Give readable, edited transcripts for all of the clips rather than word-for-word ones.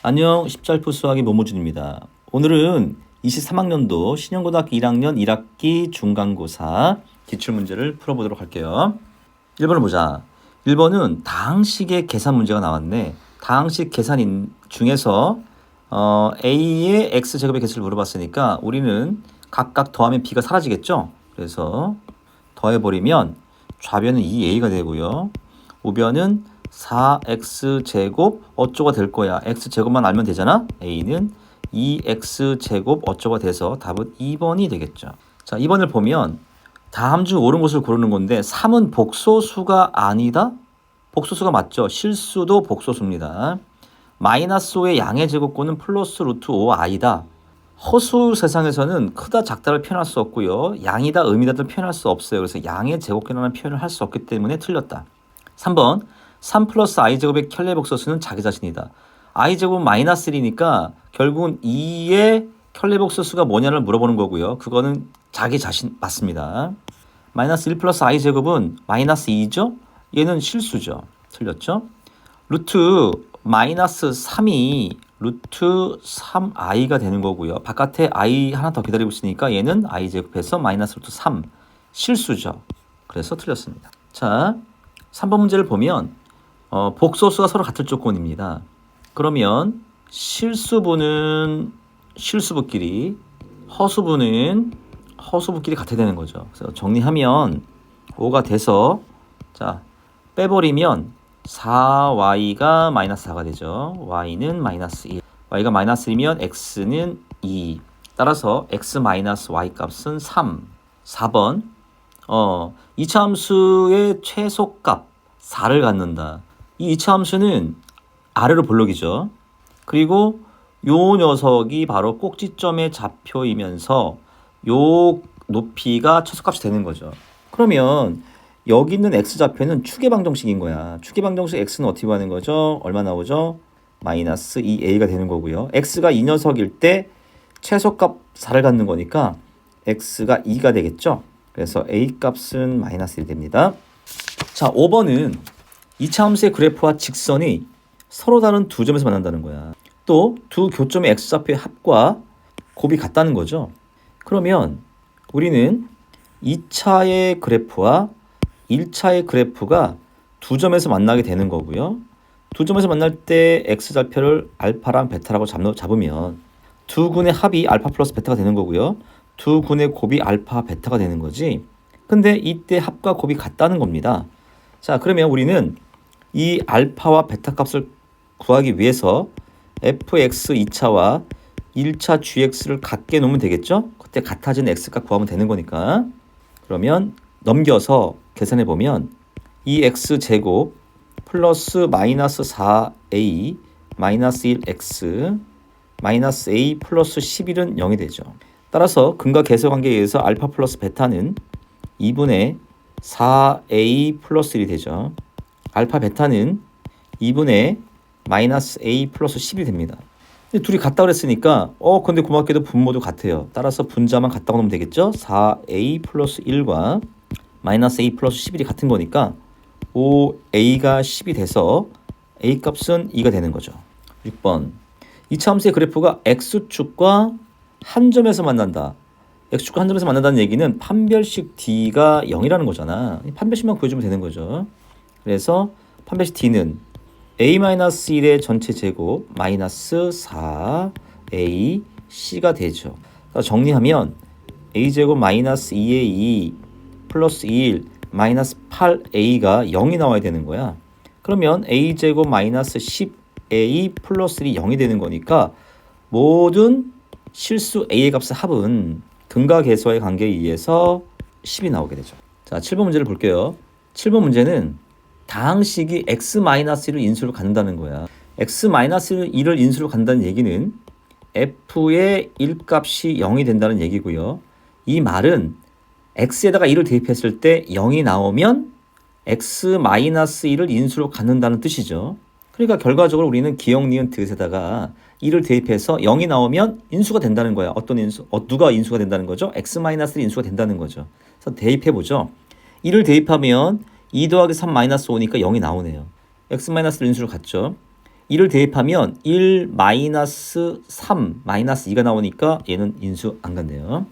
안녕, 십잘프 수학의 모모준입니다. 오늘은 23학년도 신영고등학교 1학년 1학기 중간고사 기출문제를 풀어보도록 할게요. 1번을 보자. 1번은 다항식의 계산 문제가 나왔네. 다항식 계산 중에서 A의 X제곱의 개수를 물어봤으니까 우리는 각각 더하면 B가 사라지겠죠? 그래서 더해버리면 좌변은 2A가 되고요. 우변은 4x제곱 어쩌고 될 거야. x제곱만 알면 되잖아. a는 2x제곱 어쩌고 돼서 답은 2번이 되겠죠. 자, 2번을 보면 다음 중 옳은 것을 고르는 건데 3은 복소수가 아니다? 복소수가 맞죠. 실수도 복소수입니다. 마이너스 5의 양의 제곱근은 플러스 루트 5i다. 허수 세상에서는 크다 작다를 표현할 수 없고요. 양이다 음이다를 표현할 수 없어요. 그래서 양의 제곱근이라는 표현을 할 수 없기 때문에 틀렸다. 3번 3 플러스 i제곱의 켤레복소수는 자기 자신이다. i제곱은 마이너스 1이니까 결국은 2의 켤레복소수가 뭐냐를 물어보는 거고요. 그거는 자기 자신 맞습니다. 마이너스 1 플러스 i제곱은 마이너스 2죠? 얘는 실수죠. 틀렸죠? 루트 마이너스 3이 루트 3i가 되는 거고요. 바깥에 i 하나 더 기다리고 있으니까 얘는 i제곱해서 마이너스 루트 3 실수죠. 그래서 틀렸습니다. 자, 3번 문제를 보면 복소수가 서로 같을 조건입니다. 그러면 실수부는 실수부끼리, 허수부는 허수부끼리 같아야 되는 거죠. 그래서 정리하면 5가 돼서 자 빼버리면 4y가 마이너스 4가 되죠. y는 마이너스 1. y가 마이너스 1이면 x는 2. 따라서 x 마이너스 y 값은 3. 4번 이차함수의 최소값 4를 갖는다. 이 이차함수는 아래로 볼록이죠. 그리고 요 녀석이 바로 꼭지점의 좌표이면서 요 높이가 최소값이 되는 거죠. 그러면 여기 있는 x좌표는 추계방정식인 거야. 추계방정식 x는 어떻게 구하는 거죠? 얼마 나오죠? 마이너스 2a가 되는 거고요. x가 이 녀석일 때 최소값 4를 갖는 거니까 x가 2가 되겠죠? 그래서 a 값은 마이너스 1이 됩니다. 자, 5번은 이차함수의 그래프와 직선이 서로 다른 두 점에서 만난다는 거야. 또 두 교점의 x좌표의 합과 곱이 같다는 거죠. 그러면 우리는 2차의 그래프와 1차의 그래프가 두 점에서 만나게 되는 거고요. 두 점에서 만날 때 x좌표를 알파랑 베타라고 잡으면 두 군의 합이 알파 플러스 베타가 되는 거고요. 두 군의 곱이 알파 베타가 되는 거지. 근데 이때 합과 곱이 같다는 겁니다. 자, 그러면 우리는 이 알파와 베타 값을 구하기 위해서 fx 2차와 1차 gx를 같게 놓으면 되겠죠? 그때 같아진 x값 구하면 되는 거니까. 그러면 넘겨서 계산해 보면 2x제곱 플러스 마이너스 4a 마이너스 1x 마이너스 a 플러스 11은 0이 되죠. 따라서 근과 계수 관계에 의해서 알파 플러스 베타는 2분의 4a 플러스 1이 되죠. 알파 베타는 2분의 마이너스 a 플러스 10이 됩니다. 근데 둘이 같다고 그랬으니까 근데 고맙게도 분모도 같아요. 따라서 분자만 같다고 놓으면 되겠죠. 4a 플러스 1과 마이너스 a 플러스 11이 같은 거니까 5a가 10이 돼서 a 값은 2가 되는 거죠. 6번 이차함수의 그래프가 x축과 한 점에서 만난다. x축과 한 점에서 만난다는 얘기는 판별식 d가 0이라는 거잖아. 판별식만 구해주면 되는 거죠. 그래서 판별식 d는 a-1의 전체 제곱 마이너스 4a c가 되죠. 정리하면 a제곱 마이너스 2의 2 플러스 1 마이너스 8a가 0이 나와야 되는 거야. 그러면 a제곱 마이너스 10a 플러스 1이 0이 되는 거니까 모든 실수 a의 값의 합은 근과 계수와의 관계에 의해서 10이 나오게 되죠. 자, 7번 문제를 볼게요. 7번 문제는 다항식이 x-1을 인수로 갖는다는 거야. x-1을 인수로 갖는다는 얘기는 f의 1값이 0이 된다는 얘기고요. 이 말은 x에다가 1을 대입했을 때 0이 나오면 x-1을 인수로 갖는다는 뜻이죠. 그러니까 결과적으로 우리는 기역, 니은, 드에다가 1을 대입해서 0이 나오면 인수가 된다는 거야. 어떤 인수? 누가 인수가 된다는 거죠? x-1이 인수가 된다는 거죠. 그래서 대입해보죠. 1을 대입하면 2 더하기 3 마이너스 5니까 0이 나오네요. x-를 인수로 갖죠. 2를 대입하면 1 마이너스 3 마이너스 2가 나오니까 얘는 인수 안 간대요.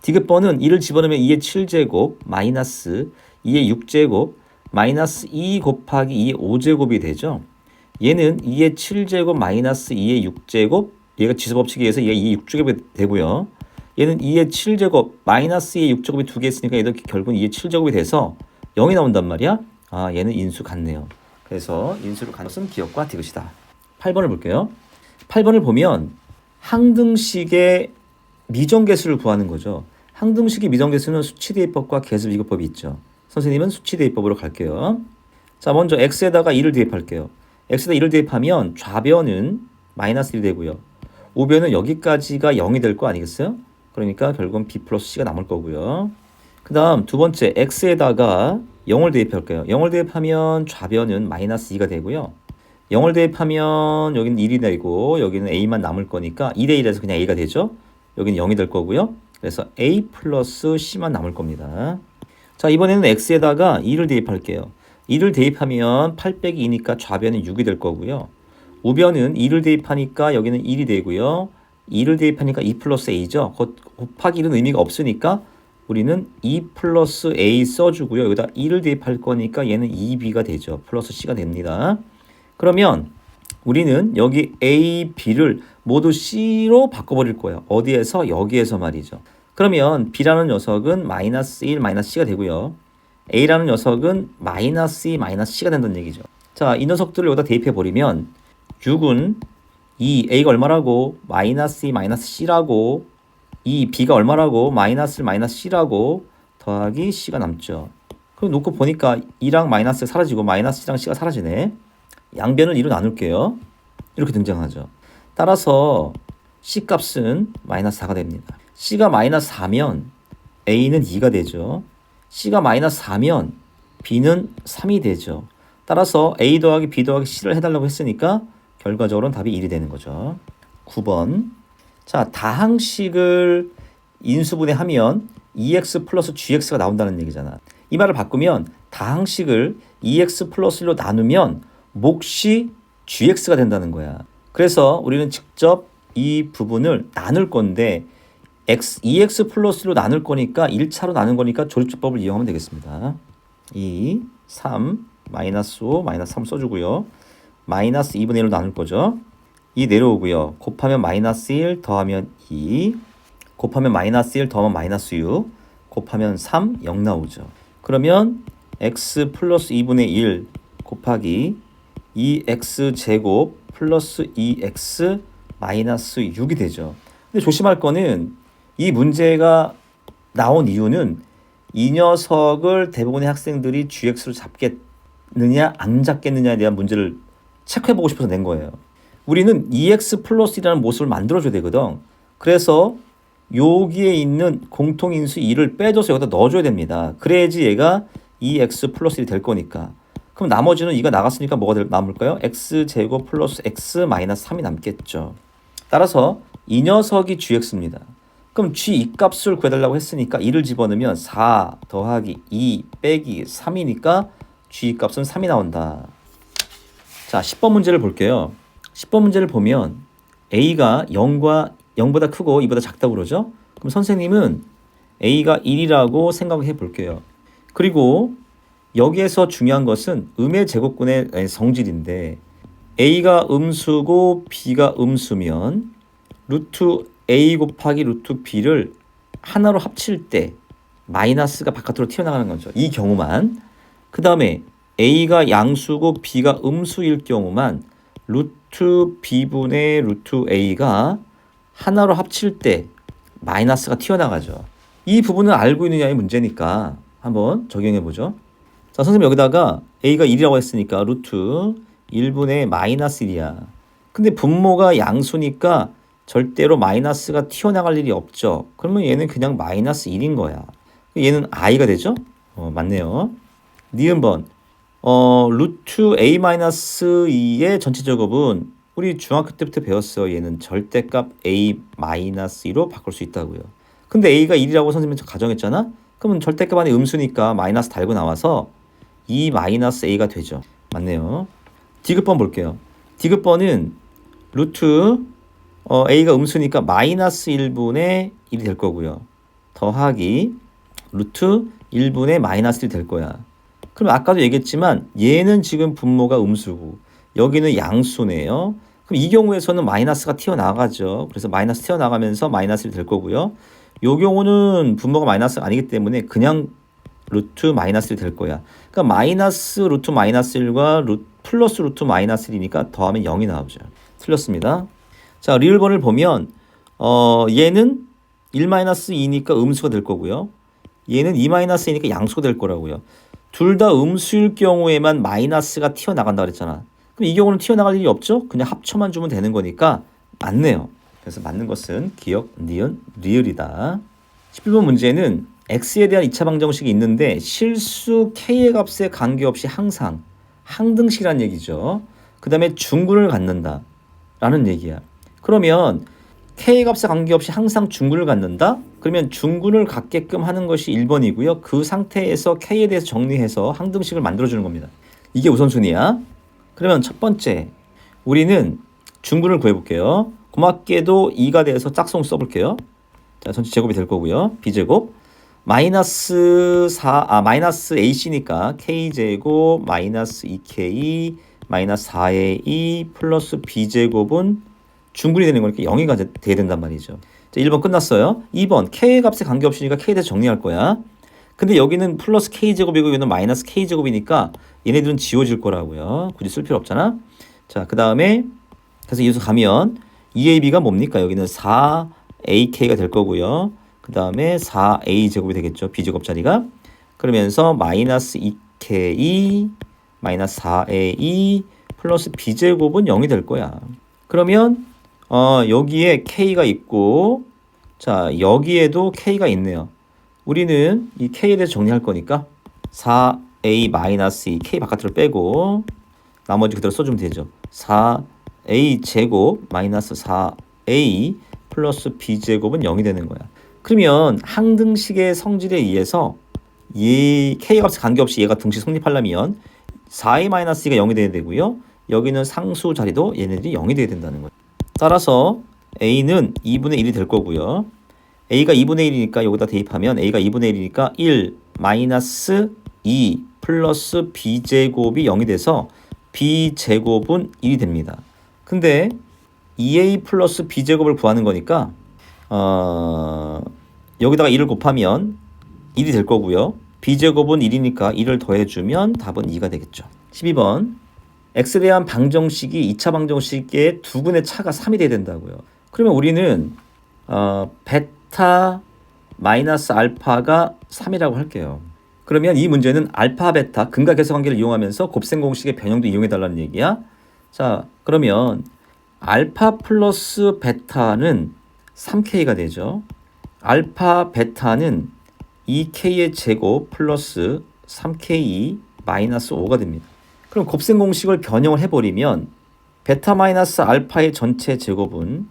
디귿번은 2를 집어넣으면 2의 7제곱 마이너스 2의 6제곱 마이너스 2 곱하기 2의 5제곱이 되죠. 얘는 2의 7제곱 마이너스 2의 6제곱, 얘가 지수법칙에 의해서 얘가 2의 6제곱이 되고요. 얘는 2의 7제곱 마이너스 2의 6제곱이 두 개 있으니까 얘도 결국은 2의 7제곱이 돼서 0이 나온단 말이야. 아, 얘는 인수 같네요. 그래서 인수를 간 것은 기억과 디귿이다. 8번을 볼게요. 8번을 보면 항등식의 미정계수를 구하는 거죠. 항등식의 미정계수는 수치대입법과 계수비교법이 있죠. 선생님은 수치대입법으로 갈게요. 자, 먼저 x에다가 2를 대입할게요. x에다 2를 대입하면 좌변은 마이너스 1이 되고요. 우변은 여기까지가 0이 될 거 아니겠어요? 그러니까 결국은 b 플러스 c가 남을 거고요. 그 다음 두 번째 x에다가 0을 대입할게요. 0을 대입하면 좌변은 마이너스 2가 되고요. 0을 대입하면 여기는 1이 되고 여기는 a만 남을 거니까 2대 1에서 그냥 a가 되죠. 여기는 0이 될 거고요. 그래서 a 플러스 c만 남을 겁니다. 자, 이번에는 x에다가 2를 대입할게요. 2를 대입하면 8 빼기 2니까 좌변은 6이 될 거고요. 우변은 2를 대입하니까 여기는 1이 되고요. 2를 대입하니까 2 플러스 a죠. 곱하기 1은 의미가 없으니까 우리는 2 플러스 a 써주고요. 여기다 2를 대입할 거니까 얘는 2b가 되죠. 플러스 c가 됩니다. 그러면 우리는 여기 a, b를 모두 c로 바꿔버릴 거예요. 어디에서? 여기에서 말이죠. 그러면 b라는 녀석은 마이너스 1, 마이너스 c가 되고요. a라는 녀석은 마이너스 2, 마이너스 c가 된다는 얘기죠. 자, 이 녀석들을 여기다 대입해버리면 6은 2, a가 얼마라고? 마이너스 2, 마이너스 c라고, 2, b가 얼마라고? 마이너스 1, 마이너스 c라고 더하기 c가 남죠. 그럼 놓고 보니까 2랑 마이너스가 사라지고 마이너스 c랑 c가 사라지네. 양변을 2로 나눌게요. 이렇게 등장하죠. 따라서 c 값은 마이너스 4가 됩니다. c가 마이너스 4면 a는 2가 되죠. c가 마이너스 4면 b는 3이 되죠. 따라서 a 더하기 b 더하기 c를 해달라고 했으니까 결과적으로는 답이 1이 되는 거죠. 9번. 자, 다항식을 인수분해하면 2x 플러스 gx가 나온다는 얘기잖아. 이 말을 바꾸면 다항식을 2x 플러스 1로 나누면 몫이 gx가 된다는 거야. 그래서 우리는 직접 이 부분을 나눌 건데 2x 플러스 1로 나눌 거니까 1차로 나눈 거니까 조립주법을 이용하면 되겠습니다. 2, 3, 마이너스 5, 마이너스 3 써주고요. 마이너스 2분의 1로 나눌 거죠. 2 내려오고요. 곱하면 마이너스 1 더하면 2 곱하면 마이너스 1 더하면 마이너스 6 곱하면 3, 0 나오죠. 그러면 x 플러스 2분의 1 곱하기 2x 제곱 플러스 2x 마이너스 6이 되죠. 근데 조심할 거는 이 문제가 나온 이유는 이 녀석을 대부분의 학생들이 gx로 잡겠느냐 안 잡겠느냐에 대한 문제를 체크해보고 싶어서 낸 거예요. 우리는 2x 플러스 1이라는 모습을 만들어줘야 되거든. 그래서 여기에 있는 공통인수 2를 빼줘서 여기다 넣어줘야 됩니다. 그래야지 얘가 2x 플러스 1이 될 거니까. 그럼 나머지는 2가 나갔으니까 뭐가 남을까요? x제곱 플러스 x 마이너스 3이 남겠죠. 따라서 이 녀석이 gx입니다. 그럼 g 이 값을 구해달라고 했으니까 2를 집어넣으면 4 더하기 2 빼기 3이니까 g 값은 3이 나온다. 자, 10번 문제를 볼게요. 10번 문제를 보면 a가 0보다 크고 2보다 작다고 그러죠? 그럼 선생님은 a가 1이라고 생각해 볼게요. 그리고 여기에서 중요한 것은 음의 제곱근의 성질인데 a가 음수고 b가 음수면 루트 a 곱하기 루트 b를 하나로 합칠 때 마이너스가 바깥으로 튀어나가는 거죠. 이 경우만. 그 다음에 a가 양수고 b가 음수일 경우만 루트 b분의 루트 a가 하나로 합칠 때 마이너스가 튀어나가죠. 이 부분을 알고 있느냐의 문제니까 한번 적용해 보죠. 자, 선생님 여기다가 a가 1이라고 했으니까 루트 1분의 마이너스 1이야. 근데 분모가 양수니까 절대로 마이너스가 튀어나갈 일이 없죠. 그러면 얘는 그냥 마이너스 1인 거야. 얘는 i가 되죠? 맞네요. 니은번 루트 a 마이너스 2의 전체 제곱은 우리 중학교 때부터 배웠어요. 얘는 절대값 a 마이너스 2로 바꿀 수 있다고요. 근데 a가 1이라고 선생님이 가정했잖아? 그러면 절대값 안에 음수니까 마이너스 달고 나와서 2 마이너스 a가 되죠. 맞네요. 디귿번 볼게요. 디귿번은 루트 a가 음수니까 마이너스 1분의 1이 될 거고요. 더하기 루트 1분의 마이너스 1이 될 거야. 그럼 아까도 얘기했지만 얘는 지금 분모가 음수고 여기는 양수네요. 그럼 이 경우에서는 마이너스가 튀어나가죠. 그래서 마이너스 튀어나가면서 마이너스 1이 될 거고요. 이 경우는 분모가 마이너스가 아니기 때문에 그냥 루트 마이너스 1이 될 거야. 그러니까 마이너스 루트 마이너스 1과 플러스 루트 마이너스 1이니까 더하면 0이 나오죠. 틀렸습니다. 자, 리을번을 보면 얘는 1-2니까 음수가 될 거고요. 얘는 2-2니까 양수가 될 거라고요. 둘 다 음수일 경우에만 마이너스가 튀어나간다 그랬잖아. 그럼 이 경우는 튀어나갈 일이 없죠? 그냥 합쳐만 주면 되는 거니까 맞네요. 그래서 맞는 것은 기역, 니은, 리을이다. 11번 문제는 x에 대한 2차 방정식이 있는데 실수 k의 값에 관계없이 항상 항등식이라는 얘기죠. 그 다음에 중근을 갖는다 라는 얘기야. 그러면 k의 값에 관계없이 항상 중근을 갖는다? 그러면 중근을 갖게끔 하는 것이 1번이고요. 그 상태에서 k에 대해서 정리해서 항등식을 만들어주는 겁니다. 이게 우선순위야. 그러면 첫 번째 우리는 중근을 구해볼게요. 고맙게도 2가 돼서 짝수공 써볼게요. 자, 전체 제곱이 될 거고요. b제곱 마이너스 ac니까 k제곱 마이너스 2k 마이너스 4a 플러스 b제곱은 중근이 되는 거니까 0이 돼야 된단 말이죠. 자, 1번 끝났어요. 2번 k의 값에 관계없으니까 k에 대해서 정리할 거야. 근데 여기는 플러스 k제곱이고 여기는 마이너스 k제곱이니까 얘네들은 지워질 거라고요. 굳이 쓸 필요 없잖아. 자, 그 다음에 그래서 이어서 가면 2ab가 뭡니까? 여기는 4ak가 될 거고요. 그 다음에 4a제곱이 되겠죠. b제곱 자리가. 그러면서 마이너스 2k 마이너스 4a 플러스 b제곱은 0이 될 거야. 그러면 여기에 k가 있고 자 여기에도 k가 있네요. 우리는 이 k에 대해서 정리할 거니까 4a 마이너스 2 k 바깥으로 빼고 나머지 그대로 써주면 되죠. 4a 제곱 마이너스 4a 플러스 b제곱은 0이 되는 거야. 그러면 항등식의 성질에 의해서 이 k 값에 관계없이 얘가 동시 성립하려면 4a-2가 0이 돼야 되고요. 여기는 상수 자리도 얘네들이 0이 돼야 된다는 거예요. 따라서 a는 2분의 1이 될 거고요. a가 2분의 1이니까 여기다 대입하면 a가 2분의 1이니까 1 마이너스 2 플러스 b제곱이 0이 돼서 b제곱은 1이 됩니다. 근데 2a 플러스 b제곱을 구하는 거니까 여기다가 1을 곱하면 1이 될 거고요. b제곱은 1이니까 1을 더해주면 답은 2가 되겠죠. 12번 x에 대한 방정식이 2차 방정식의 두근의 차가 3이 돼야 된다고요. 그러면 우리는 베타 마이너스 알파가 3이라고 할게요. 그러면 이 문제는 알파 베타 근각계수 관계를 이용하면서 곱셈 공식의 변형도 이용해달라는 얘기야. 자, 그러면 알파 플러스 베타는 3k가 되죠. 알파 베타는 2k의 제곱 플러스 3k 마이너스 5가 됩니다. 그럼 곱셈 공식을 변형을 해버리면 베타 마이너스 알파의 전체 제곱은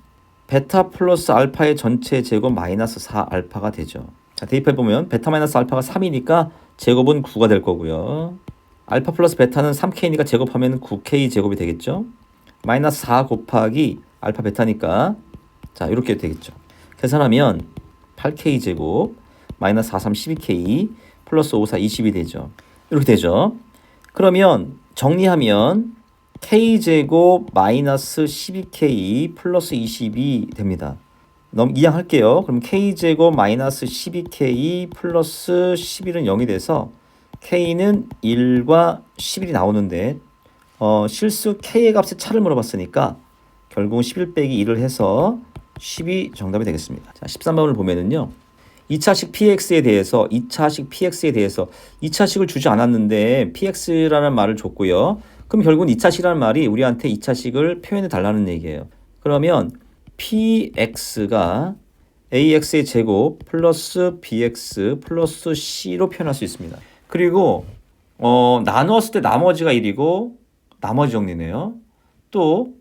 베타 플러스 알파의 전체 제곱 마이너스 4알파가 되죠. 자, 대입해보면 베타 마이너스 알파가 3이니까 제곱은 9가 될 거고요. 알파 플러스 베타는 3k니까 제곱하면 9k 제곱이 되겠죠. 마이너스 4 곱하기 알파 베타니까 자 이렇게 되겠죠. 계산하면 8k 제곱 마이너스 4, 3, 12k 플러스 5, 4, 20이 되죠. 이렇게 되죠. 그러면 정리하면 k제곱 마이너스 12k 플러스 20이 됩니다. 이항할게요. 그럼 k제곱 마이너스 12k 플러스 11은 0이 돼서 k는 1과 11이 나오는데 실수 k의 값의 차를 물어봤으니까 결국은 11 빼기 1을 해서 10이 정답이 되겠습니다. 자, 13번을 보면은요. 2차식 px에 대해서 2차식을 주지 않았는데 px라는 말을 줬고요. 그럼 결국은 2차식이라는 말이 우리한테 2차식을 표현해 달라는 얘기예요. 그러면 px가 ax의 제곱 플러스 bx 플러스 c로 표현할 수 있습니다. 그리고 나누었을 때 나머지가 1이고 나머지 정리네요. 또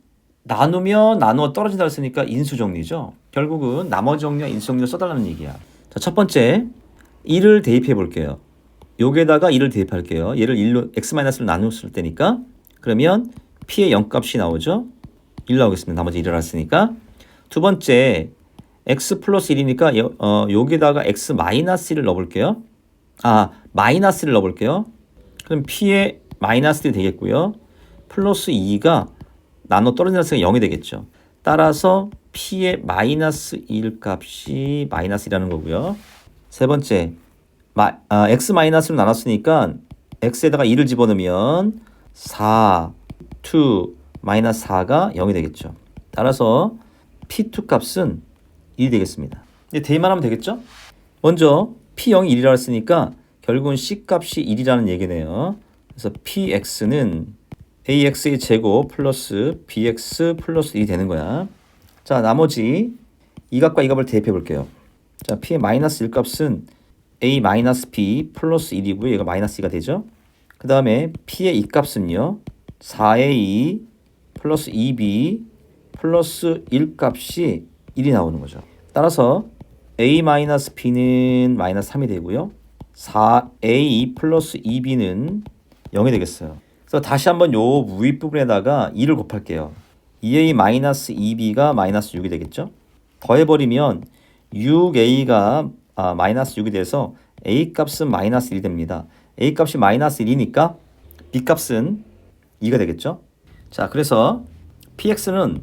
나누면 나누어 떨어진다 했으니까 인수 정리죠. 결국은 나머지 정리와 인수 정리를 써달라는 얘기야. 자, 첫 번째 1을 대입해 볼게요. 여기에다가 1을 대입할게요. 얘를 1로 x-로 나누었을 때니까 그러면 P의 0값이 나오죠. 1 나오겠습니다. 나머지 1을 알았으니까. 두 번째 x 플러스 1이니까 여기다가 x 마이너스 1을 넣어볼게요. 마이너스를 넣어볼게요. 그럼 P의 마이너스 1이 되겠고요. 플러스 2가 나눠 떨어지는 수가 0이 되겠죠. 따라서 P의 마이너스 1 값이 마이너스 1이라는 거고요. 세 번째, x 마이너스로 나눴으니까 x에다가 2를 집어넣으면 4, 2, 마이너스 4가 0이 되겠죠. 따라서 P2 값은 1이 되겠습니다. 이제 대입만 하면 되겠죠? 먼저 P0이 1이라고 했으니까 결국은 C값이 1이라는 얘기네요. 그래서 PX는 AX의 제곱 플러스 BX 플러스 1이 되는 거야. 자, 나머지 이 값과 이 값을 대입해 볼게요. 자, P의 마이너스 1 값은 A 마이너스 B 플러스 1이고요. 얘가 마이너스 2가 되죠. 그 다음에 P의 이 값은요. 4A 플러스 2B 플러스 1 값이 1이 나오는 거죠. 따라서 A 마이너스 B는 마이너스 3이 되고요. 4A 플러스 2B는 0이 되겠어요. 그래서 다시 한번 요 윗 부분에다가 2를 곱할게요. 2A 마이너스 2B가 마이너스 6이 되겠죠. 더해버리면 6A가 마이너스 6이 돼서 A 값은 마이너스 1이 됩니다. A 값이 마이너스 1이니까 B 값은 2가 되겠죠. 자, 그래서 PX는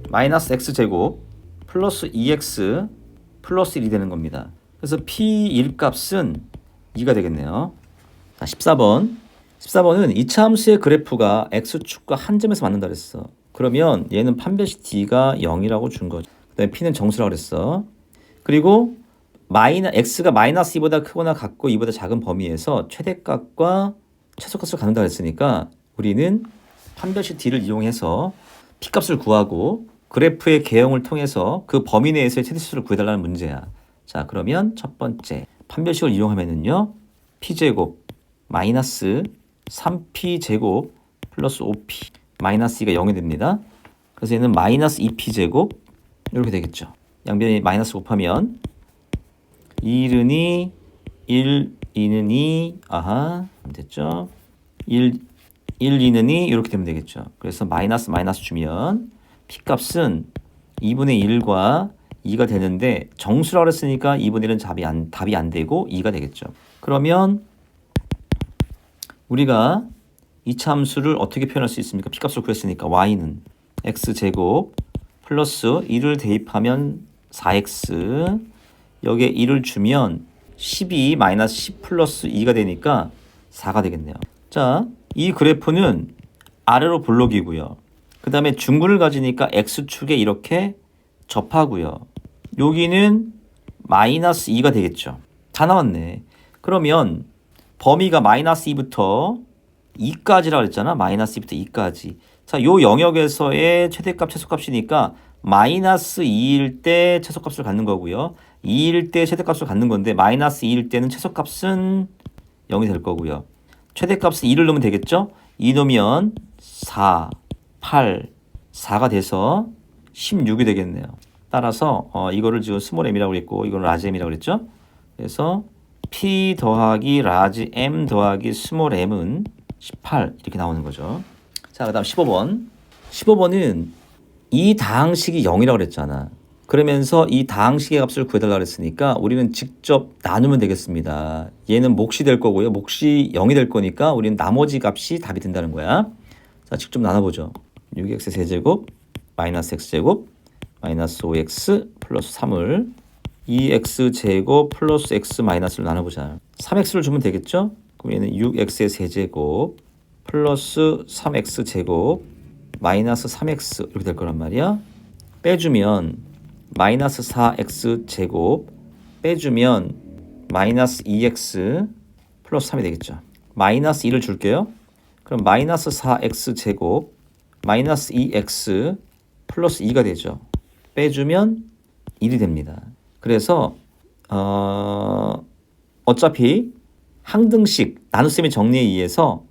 마이너스 X제곱 플러스 2X 플러스 1이 되는 겁니다. 그래서 P1 값은 2가 되겠네요. 자, 14번. 14번은 이차 함수의 그래프가 X축과 한 점에서 만난다 그랬어. 그러면 얘는 판별식 D가 0이라고 준 거죠. 그 다음에 P는 정수라고 그랬어. 그리고 X가 마이너스 2보다 크거나 같고 2보다 작은 범위에서 최대값과 최소값을 갖는다 그랬으니까 우리는 판별식 D를 이용해서 P값을 구하고 그래프의 개형을 통해서 그 범위 내에서의 최대수를 구해달라는 문제야. 자, 그러면 첫 번째 판별식을 이용하면은요. P제곱 마이너스 3P제곱 플러스 5P 마이너스 2가 0이 됩니다. 그래서 얘는 마이너스 2P제곱 이렇게 되겠죠. 양변에 마이너스 곱하면 2는 1, 2는 2, 됐죠. 1, 2는 2 이렇게 되면 되겠죠. 그래서 마이너스 주면 P값은 2분의 1과 2가 되는데 정수라고 했으니까 2분의 1은 답이 안 되고 2가 되겠죠. 그러면 우리가 이차 함수를 어떻게 표현할 수 있습니까? P값을 구했으니까 y는 x제곱 플러스 1을 대입하면 4x 여기에 1을 주면 12 마이너스 10 플러스 2가 되니까 4가 되겠네요. 자, 이 그래프는 아래로 볼록이고요. 그 다음에 중근을 가지니까 x축에 이렇게 접하고요. 여기는 마이너스 2가 되겠죠. 다 나왔네. 그러면 범위가 마이너스 2부터 2까지라고 그랬잖아. 마이너스 2부터 2까지. 자, 요 영역에서의 최대값, 최소값이니까 마이너스 2일 때 최소값을 갖는 거고요. 2일 때 최대값을 갖는 건데 마이너스 2일 때는 최소값은 0이 될 거고요. 최대값은 2를 넣으면 되겠죠? 2 넣으면 4, 8, 4가 돼서 16이 되겠네요. 따라서 이거를 지금 스몰 m이라고 그랬고 이거는 라지 m이라고 그랬죠? 그래서 P 더하기 라지 M 더하기 스몰 m은 18 이렇게 나오는 거죠. 자, 그 다음 15번. 15번은 이 다항식이 0이라고 그랬잖아. 그러면서 이 다항식의 값을 구해달라고 그랬으니까 우리는 직접 나누면 되겠습니다. 얘는 몫이 될 거고요. 몫이 0이 될 거니까 우리는 나머지 값이 답이 된다는 거야. 자, 직접 나눠보죠. 6x 세제곱 마이너스 x제곱 마이너스 5x 플러스 3을 2x제곱 플러스 x 마이너스를 나눠보자. 3x를 주면 되겠죠? 그럼 얘는 6x의 세제곱 플러스 3x제곱 마이너스 3x 이렇게 될 거란 말이야. 빼주면 마이너스 4x제곱 빼주면 마이너스 2x 플러스 3이 되겠죠. 마이너스 2를 줄게요. 그럼 마이너스 4x제곱 마이너스 2x 플러스 2가 되죠. 빼주면 1이 됩니다. 그래서 어차피 항등식 나눗셈의 정리에 의해서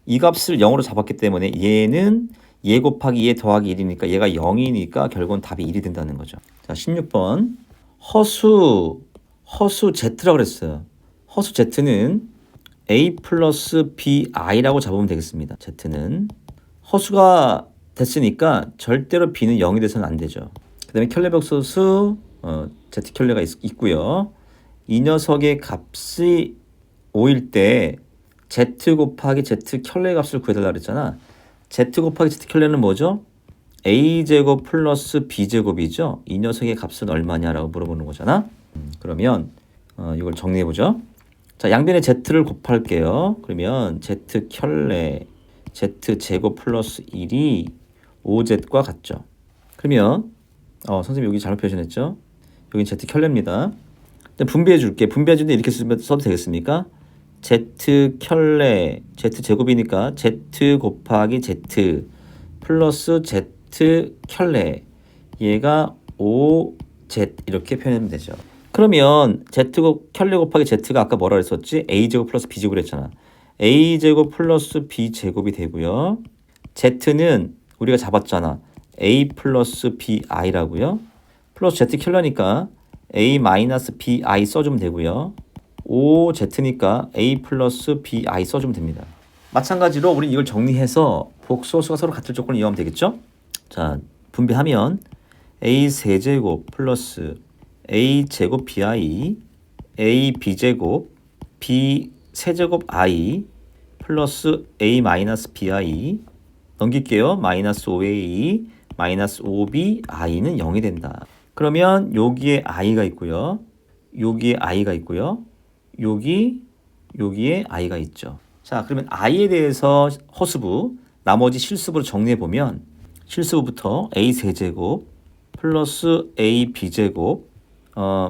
이 값을 0으로 잡았기 때문에 얘는 얘 곱하기 얘 더하기 1이니까 얘가 0이니까 결국은 답이 1이 된다는 거죠. 자, 16번 허수 Z라고 그랬어요. 허수 Z는 A 플러스 BI라고 잡으면 되겠습니다. Z는 허수가 됐으니까 절대로 b는 0이 돼서는 안 되죠. 그 다음에 켤레복소수 z 켤레가 있고요. 이 녀석의 값이 5일 때 z 곱하기 z 켤레 값을 구해달라 그랬잖아. z 곱하기 z 켤레는 뭐죠? a제곱 플러스 b제곱이죠. 이 녀석의 값은 얼마냐라고 물어보는 거잖아. 그러면 이걸 정리해보죠. 자, 양변에 z를 곱할게요. 그러면 z 켤레 z제곱 플러스 1이 5z과 같죠. 그러면 선생님 여기 잘못 표현했죠. 여긴 z 켤레입니다. 분배해 줄게. 분배해 주는데 이렇게 써도 되겠습니까? z 켤레 z제곱이니까 z 곱하기 z 플러스 z 켤레 얘가 5z 이렇게 표현하면 되죠. 그러면 z 켤레 곱하기 z가 아까 뭐라 그랬었지? a제곱 플러스 b제곱 그랬잖아. a제곱 플러스 b제곱이 되고요. z는 우리가 잡았잖아. a 플러스 bi라고요. 플러스 z 켤레니까 a 마이너스 bi 써주면 되고요. 5z니까 a 플러스 bi 써주면 됩니다. 마찬가지로 우리는 이걸 정리해서 복소수가 서로 같을 조건을 이용하면 되겠죠? 자, 분배하면 a 세제곱 플러스 a 제곱 bi a b제곱 b 세제곱 i 플러스 a 마이너스 bi 넘길게요. 마이너스 5a 마이너스 5b i는 0이 된다. 그러면 여기에 i가 있고요. 여기에 i가 있고요. 여기에 i가 있죠. 자, 그러면 i에 대해서 허수부, 나머지 실수부로 정리해 보면 실수부부터 a 세제곱 플러스 a b제곱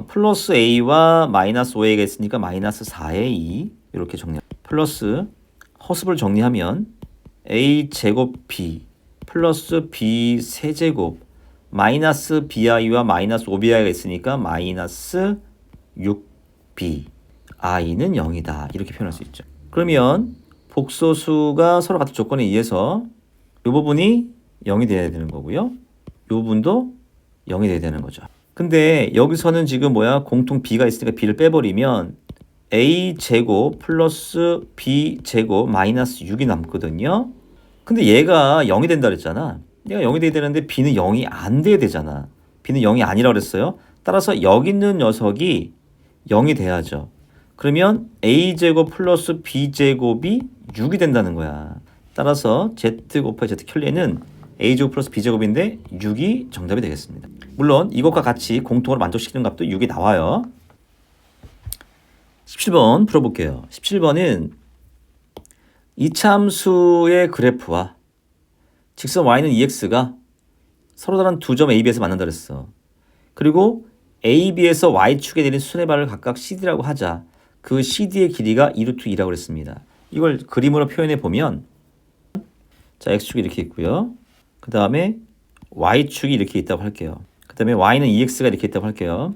플러스 a와 마이너스 5a가 있으니까 마이너스 4a 이렇게 정리. 플러스 허수부를 정리하면 a 제곱 b 플러스 b 세제곱 마이너스 bi와 마이너스 5bi가 있으니까 마이너스 6b i는 0이다. 이렇게 표현할 수 있죠. 그러면 복소수가 서로 같은 조건에 의해서 이 부분이 0이 돼야 되는 거고요. 이 부분도 0이 돼야 되는 거죠. 근데 여기서는 지금 공통 b가 있으니까 b를 빼버리면 a 제곱 플러스 b 제곱 마이너스 6이 남거든요. 근데 얘가 0이 된다 그랬잖아. 얘가 0이 돼야 되는데 b는 0이 안 돼야 되잖아. b는 0이 아니라고 그랬어요. 따라서 여기 있는 녀석이 0이 돼야죠. 그러면 a제곱 플러스 b제곱이 6이 된다는 거야. 따라서 z 곱하기 z 켤레는 a제곱 플러스 b제곱인데 6이 정답이 되겠습니다. 물론 이것과 같이 공통으로 만족시키는 값도 6이 나와요. 17번 풀어볼게요. 17번은 이차함수의 그래프와 직선 y는 ex가 서로 다른 두 점 AB에서 만난다 그랬어. 그리고 AB에서 Y축에 내린 수선의 발을 각각 CD라고 하자. 그 CD의 길이가 2루트 2라고 그랬습니다. 이걸 그림으로 표현해 보면 자, X축이 이렇게 있고요. 그 다음에 Y축이 이렇게 있다고 할게요. 그 다음에 Y는 2X가 이렇게 있다고 할게요.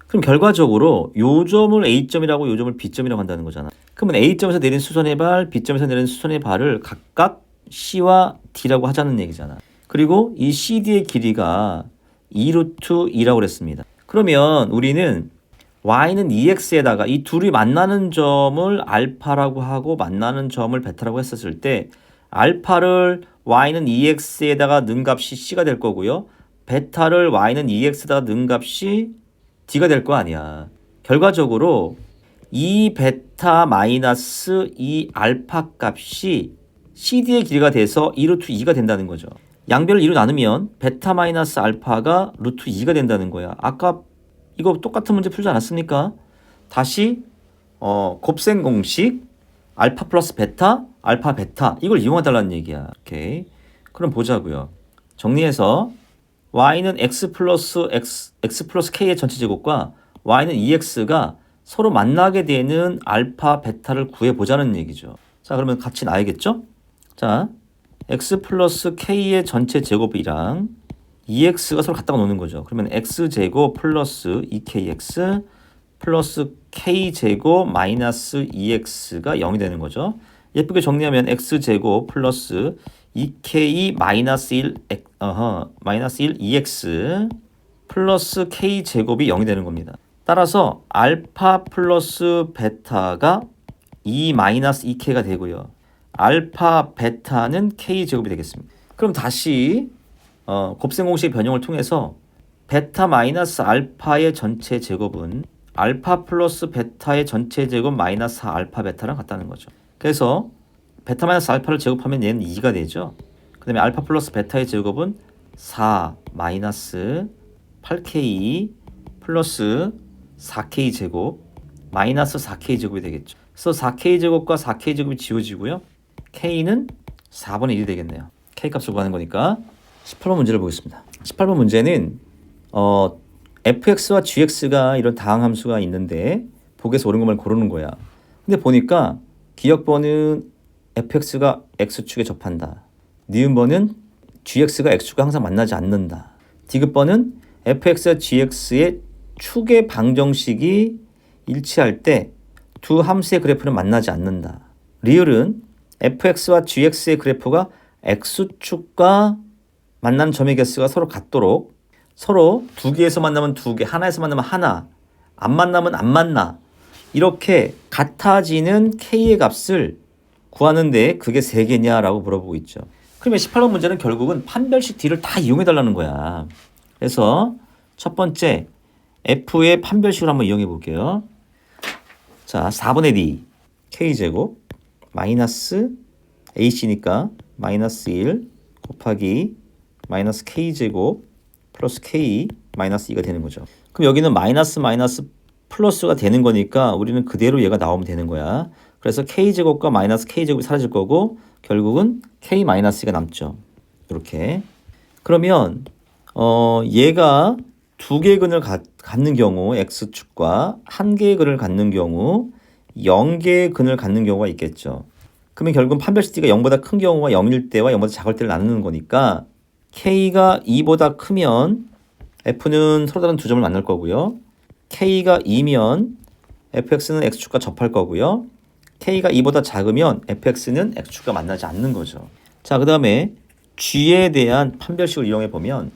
그럼 결과적으로 요 점을 A점이라고 요 점을 B점이라고 한다는 거잖아. 그러면 A점에서 내린 수선의 발, B점에서 내린 수선의 발을 각각 C와 D라고 하자는 얘기잖아. 그리고 이 CD의 길이가 2루트 2라고 그랬습니다. 그러면 우리는 y는 2x에다가 이 둘이 만나는 점을 알파라고 하고 만나는 점을 베타라고 했었을 때 알파를 y는 2x에다가 넣은 값이 c가 될 거고요. 베타를 y는 2x에다가 넣은 값이 d가 될 거 아니야. 결과적으로 이 베타 마이너스 이 알파 값이 cd의 길이가 돼서 2루트 2가 된다는 거죠. 양변을 2로 나누면 베타 마이너스 알파가 루트 2가 된다는 거야. 아까 이거 똑같은 문제 풀지 않았습니까? 다시 곱셈 공식 알파 플러스 베타, 알파 베타 이걸 이용해달라는 얘기야. 오케이. 그럼 보자고요. 정리해서 y는 x 플러스 k의 전체 제곱과 y는 2x가 서로 만나게 되는 알파 베타를 구해보자는 얘기죠. 자, 그러면 같이 나야겠죠? 자, x 플러스 k의 전체 제곱이랑 2x가 서로 갖다가 놓는 거죠. 그러면 x제곱 플러스 2kx 플러스 k제곱 마이너스 2x가 0이 되는 거죠. 예쁘게 정리하면 x제곱 플러스 2k 마이너스 1 2x 플러스 k제곱이 0이 되는 겁니다. 따라서 알파 플러스 베타가 2 마이너스 2k가 되고요. 알파 베타는 K제곱이 되겠습니다. 그럼 다시 곱셈 공식의 변형을 통해서 베타 마이너스 알파의 전체 제곱은 알파 플러스 베타의 전체 제곱 마이너스 알파 베타랑 같다는 거죠. 그래서 베타 마이너스 알파를 제곱하면 얘는 2가 되죠. 그 다음에 알파 플러스 베타의 제곱은 4 마이너스 8K 플러스 4K 제곱 마이너스 4K 제곱이 되겠죠. 그래서 4K 제곱과 4K 제곱이 지워지고요. K는 4분의 1이 되겠네요. K 값을 구하는 거니까 18번 문제를 보겠습니다. 18번 문제는 fx와 gx가 이런 다항함수가 있는데 보기에서 옳은 것만 고르는 거야. 근데 보니까 기역번은 fx가 x축에 접한다. 니은번은 gx가 x축과 항상 만나지 않는다. 디귿번은 fx와 gx의 축의 방정식이 일치할 때 두 함수의 그래프는 만나지 않는다. 리을은 fx와 gx의 그래프가 x축과 만나는 점의 개수가 서로 같도록 서로 두 개에서 만나면 두 개, 하나에서 만나면 하나, 안 만나면 안 만나. 이렇게 같아지는 k의 값을 구하는데 그게 세 개냐라고 물어보고 있죠. 그러면 18번 문제는 결국은 판별식 D를 다 이용해 달라는 거야. 그래서 첫 번째 F의 판별식을 한번 이용해 볼게요. 자, 4분의 D K제곱 마이너스 AC니까 마이너스 1 곱하기 마이너스 K제곱 플러스 K 마이너스 2가 되는 거죠. 그럼 여기는 마이너스 플러스가 되는 거니까 우리는 그대로 얘가 나오면 되는 거야. 그래서 K제곱과 마이너스 K제곱이 사라질 거고 결국은 K 마이너스 2가 남죠. 이렇게. 그러면 얘가 두 개의 근을 갖는 경우 X축과 한 개의 근을 갖는 경우 0개의 근을 갖는 경우가 있겠죠. 그러면 결국은 판별식 D가 0보다 큰 경우가 0일 때와 0보다 작을 때를 나누는 거니까 K가 2보다 크면 F는 서로 다른 두 점을 만날 거고요. K가 2면 fx는 x축과 접할 거고요. K가 2보다 작으면 fx는 x축과 만나지 않는 거죠. 자, 그 다음에 g에 대한 판별식을 이용해 보면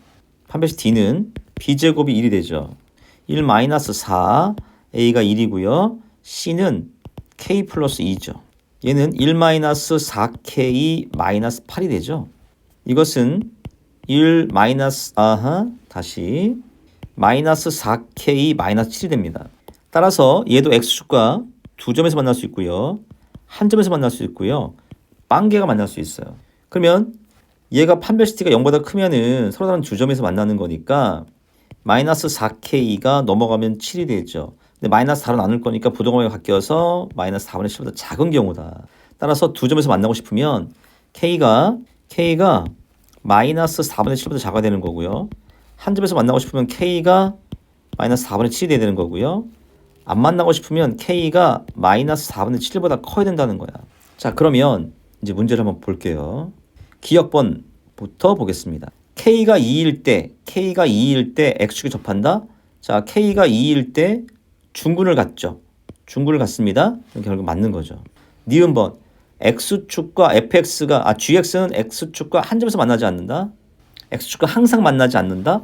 판별식 D는 b제곱이 1이 되죠. 1 마이너스 4, a가 1이고요. c는 k 플러스 2죠. 얘는 1 마이너스 4k 마이너스 8이 되죠. 이것은 1 마이너스 다시 마이너스 4k 마이너스 7이 됩니다. 따라서 얘도 x축과 두 점에서 만날 수 있고요. 한 점에서 만날 수 있고요. 빵개가 만날 수 있어요. 그러면 얘가 판별식 D가 0보다 크면은 서로 다른 두 점에서 만나는 거니까 마이너스 4k가 넘어가면 7이 되죠. 근데 마이너스 4로 나눌 거니까 부동항이 바뀌어서 마이너스 4분의 7보다 작은 경우다. 따라서 두 점에서 만나고 싶으면 K가 마이너스 4분의 7보다 작아야 되는 거고요. 한 점에서 만나고 싶으면 K가 마이너스 4분의 7이 돼야 되는 거고요. 안 만나고 싶으면 K가 마이너스 4분의 7보다 커야 된다는 거야. 자, 그러면 이제 문제를 한번 볼게요. 기역번부터 보겠습니다. K가 2일 때 X축에 접한다. 자, K가 2일 때 중근을 갖죠. 중근을 갖습니다. 결국 맞는 거죠. 니은번 X축과 GX는 X축과 한 점에서 만나지 않는다. X축과 항상 만나지 않는다.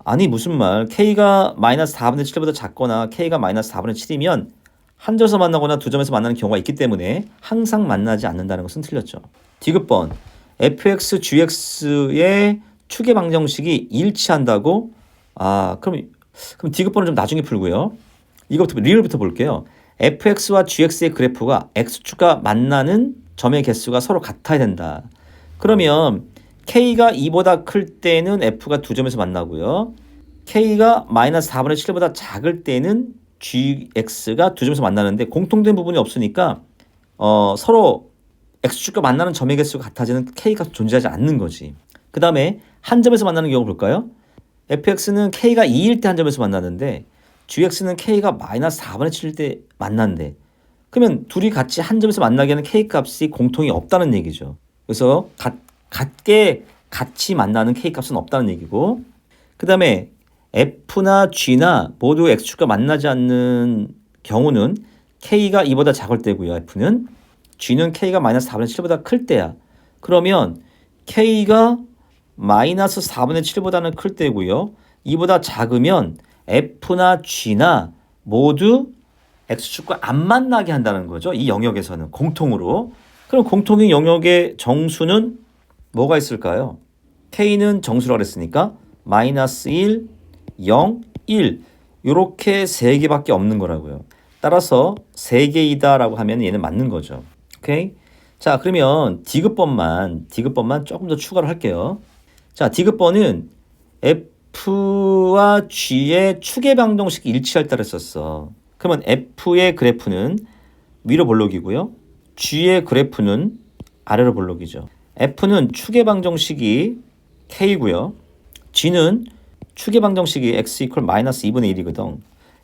아니 무슨 말. K가 마이너스 4분의 7보다 작거나 K가 마이너스 4분의 7이면 한 점에서 만나거나 두 점에서 만나는 경우가 있기 때문에 항상 만나지 않는다는 것은 틀렸죠. 디귿번 fx, gx의 축의 방정식이 일치한다고? 그럼 디귿번은 좀 나중에 풀고요. 이것부터 리을부터 볼게요. fx와 gx의 그래프가 x축과 만나는 점의 개수가 서로 같아야 된다. 그러면 K가 2보다 클 때는 F가 두 점에서 만나고요. K가 마이너스 4분의 7보다 작을 때는 GX가 두 점에서 만나는데 공통된 부분이 없으니까 서로 X축과 만나는 점의 개수가 같아지는 K가 존재하지 않는 거지. 그 다음에 한 점에서 만나는 경우 볼까요? fx는 K가 2일 때 한 점에서 만나는데 gx는 K가 마이너스 4분의 7일 때 만난대. 그러면 둘이 같이 한 점에서 만나게 하는 K 값이 공통이 없다는 얘기죠. 그래서 같게 같이 만나는 K 값은 없다는 얘기고, 그 다음에 F나 G나 모두 X축과 만나지 않는 경우는 K가 2보다 작을 때고요. F는 G는 K가 마이너스 4분의 7보다 클 때야. 그러면 K가 마이너스 4분의 7보다는 클 때고요. 2보다 작으면 F나 G나 모두 X축과 안 만나게 한다는 거죠. 이 영역에서는 공통으로. 그럼 공통인 영역의 정수는 뭐가 있을까요? K는 정수라고 그랬으니까 마이너스 1, 0, 1 이렇게 세 개밖에 없는 거라고요. 따라서 세 개이다라고 하면 얘는 맞는 거죠. 오케이? 자, 그러면 디귿번만 조금 더 추가를 할게요. 자, 디귿번은 F와 G의 축의 방정식이 일치할 때를 썼어. 그러면 F의 그래프는 위로 볼록이고요. G의 그래프는 아래로 볼록이죠. F는 축의 방정식이 K고요. G는 축의 방정식이 X 이퀄 마이너스 2분의 1이거든.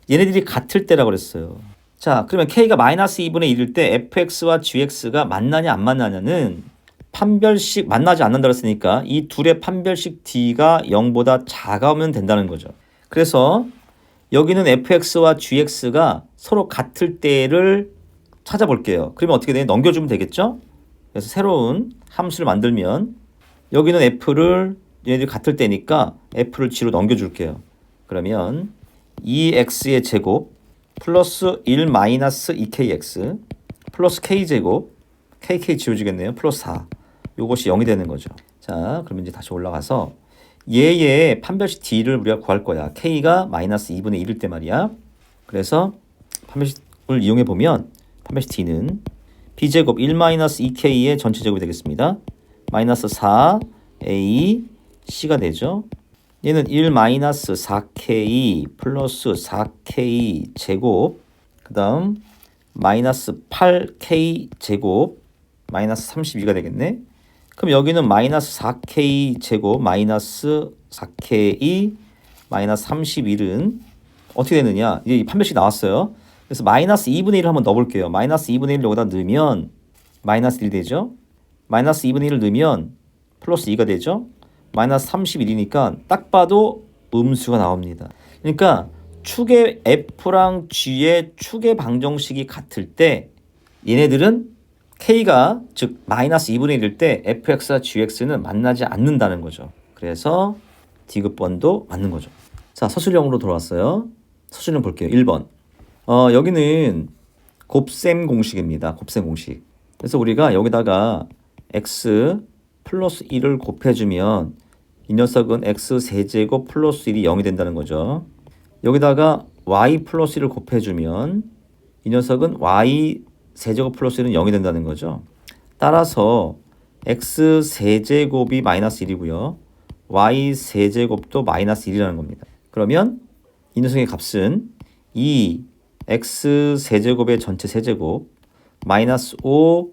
얘네들이 같을 때라고 그랬어요. 자, 그러면 K가 마이너스 2분의 1일 때 fx와 gx가 만나냐 안 만나냐는 판별식 만나지 않는다 그랬으니까 이 둘의 판별식 d가 0보다 작으면 된다는 거죠. 그래서 여기는 fx와 gx가 서로 같을 때를 찾아볼게요. 그러면 어떻게 돼? 넘겨주면 되겠죠? 그래서 새로운 함수를 만들면 여기는 f를 얘네들이 같을 때니까 f를 g로 넘겨줄게요. 그러면 2x의 제곱 플러스 1 마이너스 2kx 플러스 k제곱 kk 지워지겠네요. 플러스 4 요것이 0이 되는 거죠. 자, 그러면 이제 다시 올라가서 얘의 판별식 d를 우리가 구할 거야. k가 마이너스 2분의 1일 때 말이야. 그래서 판별식을 이용해 보면 판별식 d는 b제곱 1 마이너스 2k의 전체 제곱이 되겠습니다. 마이너스 4a c가 되죠. 얘는 1 마이너스 4k 플러스 4k 제곱 그 다음 마이너스 8k 제곱 마이너스 32가 되겠네. 그럼 여기는 마이너스 4k 제곱 마이너스 4k 마이너스 31은 어떻게 되느냐. 이제 판별식 나왔어요. 그래서 마이너스 2분의 1을 한번 넣어볼게요. 마이너스 2분의 1을 여기다 넣으면 마이너스 1이 되죠. 마이너스 2분의 1을 넣으면 플러스 2가 되죠. 마이너스 31이니까 딱 봐도 음수가 나옵니다. 그러니까 축의 F랑 G의 축의 방정식이 같을 때 얘네들은 K가 즉 마이너스 2분의 1일 때 fx와 gx는 만나지 않는다는 거죠. 그래서 디귿번도 맞는 거죠. 자, 서술형으로 돌아왔어요. 서술형 볼게요. 1번. 여기는 곱셈 공식입니다. 곱셈 공식. 그래서 우리가 여기다가 x 플러스 1을 곱해주면 이 녀석은 x 세제곱 플러스 1이 0이 된다는 거죠. 여기다가 y 플러스 1을 곱해주면 이 녀석은 y 세제곱 플러스 1은 0이 된다는 거죠. 따라서 x 세제곱이 마이너스 1이고요. y 세제곱도 마이너스 1이라는 겁니다. 그러면 이 녀석의 값은 2 x 세제곱의 전체 세제곱 마이너스 5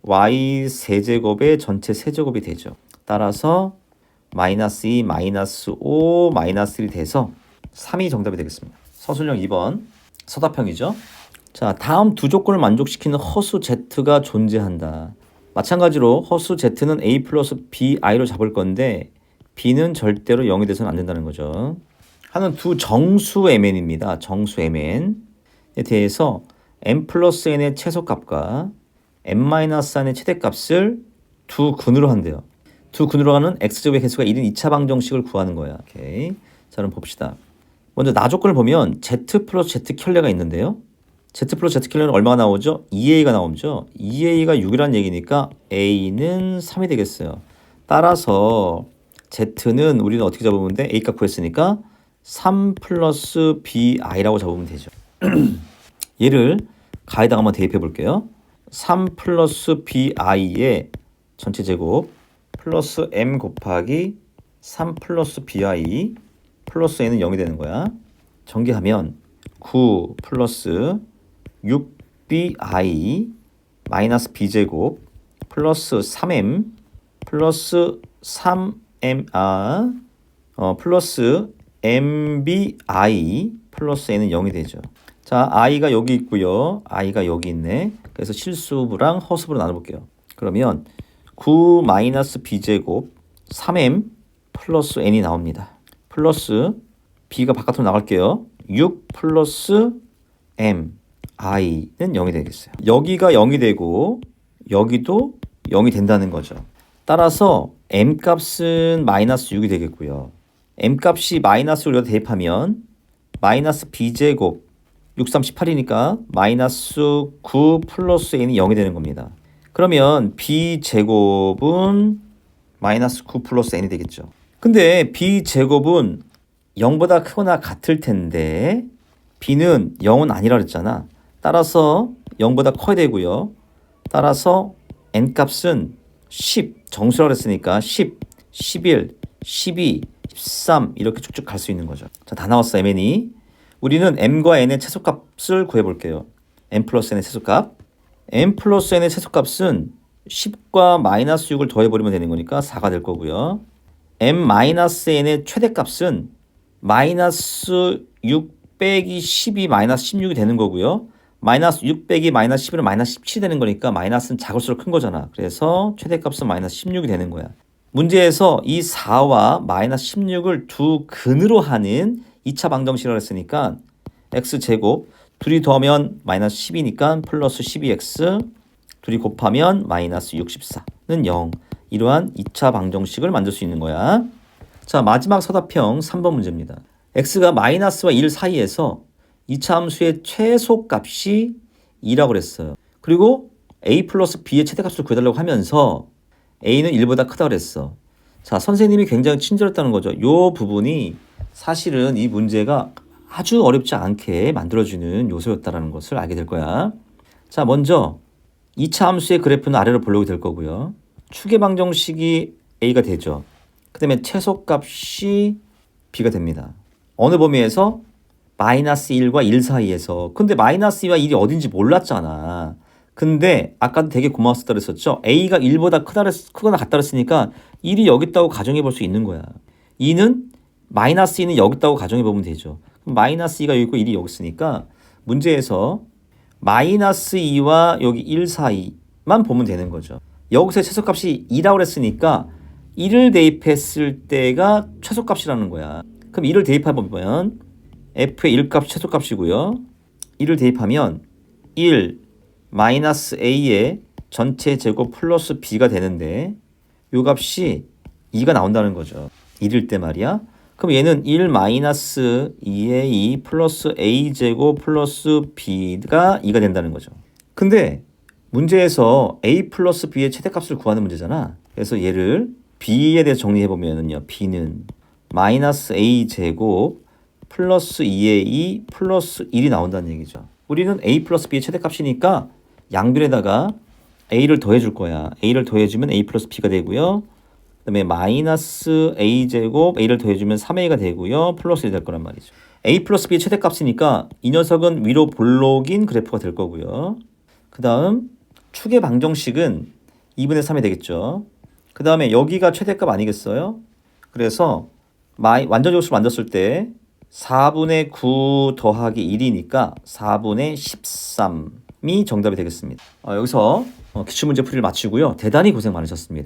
y 세제곱의 전체 세제곱이 되죠. 따라서 마이너스 2, 마이너스 5, 마이너스 1이 돼서 3이 정답이 되겠습니다. 서술형 2번 서답형이죠. 자, 다음 두 조건을 만족시키는 허수 Z가 존재한다. 마찬가지로 허수 Z는 A 플러스 BI로 잡을 건데 B는 절대로 0이 돼서는 안 된다는 거죠. 하는 두 정수 MN입니다. 정수 MN에 대해서 M 플러스 N의 최소값과 M-N의 최대값을 두 근으로 한대요. 두 근으로 하는 X제곱의 개수가 1인 2차 방정식을 구하는 거야. 오케이. 자, 그럼 봅시다. 먼저 나 조건을 보면 Z 플러스 Z 켤레가 있는데요. Z 플러스 Z 켤레는 얼마가 나오죠? 2A가 나오죠. 2A가 6이라는 얘기니까 A는 3이 되겠어요. 따라서 Z는 우리는 어떻게 잡으면 돼? A값 구했으니까 3 플러스 BI라고 잡으면 되죠. 얘를 가에다가 한번 대입해 볼게요. 3 플러스 BI의 전체 제곱 플러스 M 곱하기 3 플러스 BI 플러스 N은 0이 되는 거야. 전개하면 9 플러스 6BI 마이너스 B제곱 플러스 3M 플러스 3M 플러스 MBI 플러스 N은 0이 되죠. 자, I가 여기 있고요. I가 여기 있네. 그래서 실수부랑 허수부로 나눠볼게요. 그러면 9 마이너스 B제곱 3M 플러스 N이 나옵니다. 플러스 B가 바깥으로 나갈게요. 6 플러스 M I는 0이 되겠어요. 여기가 0이 되고 여기도 0이 된다는 거죠. 따라서 M 값은 마이너스 6이 되겠고요. M 값이 마이너스 우리가 대입하면 마이너스 B제곱 6, 3, 18이니까 마이너스 9 플러스 N이 0이 되는 겁니다. 그러면 b제곱은 마이너스 9 플러스 n이 되겠죠. 근데 b제곱은 0보다 크거나 같을 텐데 b는 0은 아니라 그랬잖아. 따라서 0보다 커야 되고요. 따라서 n 값은 10 정수라고 그랬으니까 10, 11, 12, 13 이렇게 쭉쭉 갈 수 있는 거죠. 자, 다 나왔어 mn이. 우리는 m과 n의 최소값을 구해볼게요. m 플러스 n의 최소값. m 플러스 n의 최소값은 10과 마이너스 6을 더해버리면 되는 거니까 4가 될 거고요. m 마이너스 n의 최대값은 마이너스 6 빼기 10이 마이너스 16이 되는 거고요. 마이너스 6 빼기 마이너스 11은 마이너스 17이 되는 거니까 마이너스는 작을수록 큰 거잖아. 그래서 최대값은 마이너스 16이 되는 거야. 문제에서 이 4와 마이너스 16을 두 근으로 하는 2차 방정식이라고 했으니까 x제곱 둘이 더하면 마이너스 10이니까 플러스 12x 둘이 곱하면 마이너스 64는 0. 이러한 2차 방정식을 만들 수 있는 거야. 자, 마지막 서답형 3번 문제입니다. x가 마이너스와 1 사이에서 2차 함수의 최소값이 2라고 그랬어요. 그리고 a 플러스 b의 최대값을 구해달라고 하면서 a는 1보다 크다고 그랬어. 자, 선생님이 굉장히 친절했다는 거죠. 이 부분이 사실은 이 문제가 아주 어렵지 않게 만들어주는 요소였다는 것을 알게 될 거야. 자, 먼저 2차 함수의 그래프는 아래로 볼록이 될 거고요. 추계 방정식이 a가 되죠. 그 다음에 최소값이 b가 됩니다. 어느 범위에서? 마이너스 1과 1 사이에서. 근데 마이너스 2와 1이 어딘지 몰랐잖아. 근데 아까도 되게 고마웠었다 그랬었죠. a가 1보다 크거나 같다 그랬으니까 1이 여기 있다고 가정해 볼 수 있는 거야. 2는 마이너스 2는 여기 있다고 가정해 보면 되죠. 그럼 마이너스 2가 여기 있고 1이 여기 있으니까 문제에서 마이너스 2와 여기 1 사이만 보면 되는 거죠. 여기서 최소값이 2라고 그랬으니까 1을 대입했을 때가 최소값이라는 거야. 그럼 1을 대입해보면 f의 1값 최소값이고요. 1을 대입하면 1 마이너스 a의 전체 제곱 플러스 b가 되는데 이 값이 2가 나온다는 거죠. 1일 때 말이야. 그럼 얘는 1 마이너스 2a 플러스 a 제곱 플러스 b가 2가 된다는 거죠. 근데 문제에서 a 플러스 b의 최대값을 구하는 문제잖아. 그래서 얘를 b에 대해서 정리해보면요. b는 마이너스 a 제곱 플러스 2a 플러스 1이 나온다는 얘기죠. 우리는 a 플러스 b의 최대값이니까 양변에다가 a를 더해줄 거야. a를 더해주면 a 플러스 b가 되고요. 그 다음에 마이너스 a 제곱 a를 더해주면 3a가 되고요. 플러스 1이 될 거란 말이죠. a 플러스 b의 최대값이니까 이 녀석은 위로 볼록인 그래프가 될 거고요. 그 다음 추계 방정식은 2분의 3이 되겠죠. 그 다음에 여기가 최대값 아니겠어요? 그래서 완전적으로 만졌을 때 4분의 9 더하기 1이니까 4분의 13이 정답이 되겠습니다. 여기서 기출문제 풀이를 마치고요. 대단히 고생 많으셨습니다.